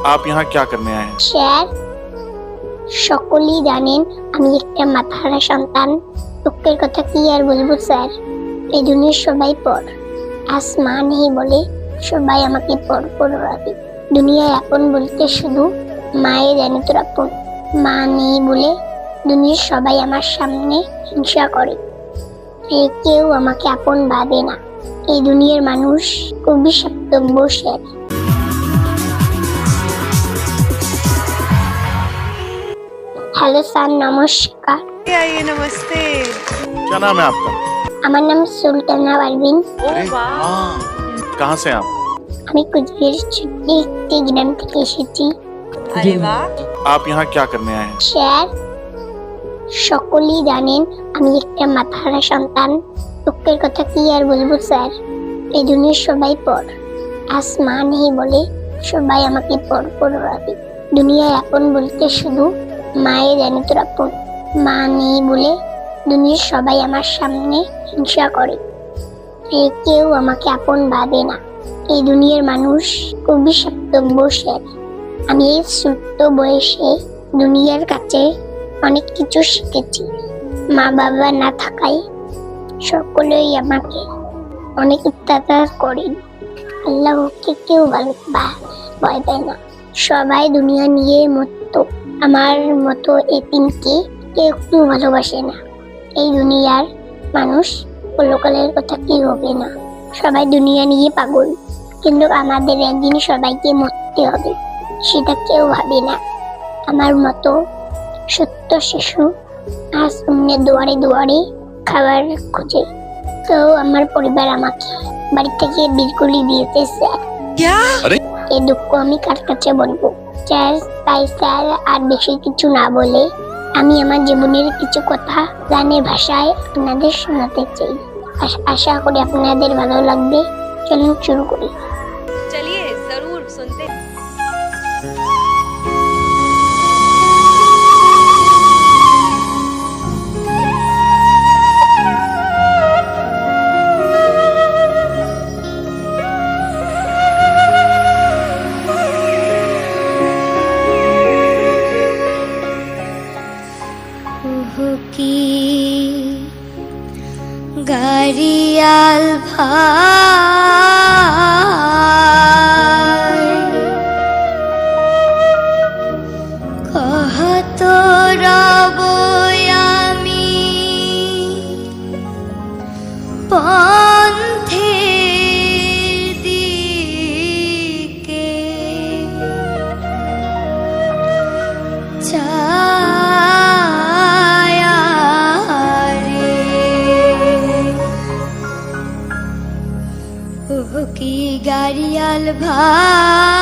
आप यहाँ क्या करने आए हैं? স্যার, সকলেই জানেন আমি একটা মাথাহারা সন্তান। দুঃখের কথা কি আর বলবো স্যার, এই দুনিয়ার সবাই পর। আজ মা নেই বলে সবাই আমাকে পর পর ভাবে। দুনিয়ায় আপন বলতে শুধু মায়ের জানি তোর আপন। মা নেই বলে দুনিয়ার সবাই আমার সামনে হিংসা করে। কেউ আমাকে আপন ভাবে না। এই দুনিয়ার মানুষ খুবই স্বার্থপর স্যার। हेलो सर, नमस्कार। आइए, नमस्ते। क्या नाम है आपका? আমার নাম সুলতানা পারভিন। अरे वाह, कहाँ से आप? আমি কুচবিহার ছোট্ট একটি গ্রাম থেকে এসেছি। अरे वाह। आप यहाँ क्या करने आए हैं? স্যার, সকলেই জানেন আমি একটা মাথাহারা সন্তান। দুঃখের কথা কি আর বলবো স্যার, এই দুনিয়ার সবাই পর। আজ মা নেই বলে সবাই আমাকে পর পর ভাবে। দুনিয়ায় আপন বলতে শুধু মায়ের জানি তোর আপন। মা নেই বলে দুনিয়ার সবাই আমার সামনে হিংসা করে। কেউ আমাকে আপন ভাবে না। এই দুনিয়ার মানুষ খুবই স্বার্থপর স্যার। আমি এই ছোট্ট বয়সে দুনিয়ার কাছে অনেক কিছু শিখেছি। মা বাবা না থাকায় সকলেই আমাকে অনেক অত্যাচার করেন। আল্লাহকে কেউ ভয় পায় না। সবাই দুনিয়া নিয়ে মতো, আমার মতো এতিমকে কেউ একটু ভালোবাসে না। এই দুনিয়ার মানুষ পরকালের কথা কি হবে না, সবাই দুনিয়া নিয়ে পাগল। কিন্তু আমাদের একদিন সবাইকে মরতে হবে, সেটা কেউ ভাবে না। আমার মতো সত্য শিশু আজ অন্যের দুয়ারে দুয়ারে খাবার খুঁজে। তো আমার পরিবার আমাকে বাড়ি থেকে বিলকুলই দিয়েছে স্যার। क्या? এই দুঃখ আমি কার কাছে বলবো স্যার? তাই স্যার আর বেশি কিছু না বলে আমি আমার জীবনের কিছু কথা গানের ভাষায় আপনাদের শোনাতে চাই। আশা করি আপনাদের ভালো লাগবে। চলুন শুরু করি। चलिए जरूर सुनते हैं। কি গাড়িয়াল ভাই কহত রব আমি পন্থের দিকে কি গাড়িয়াল ভাই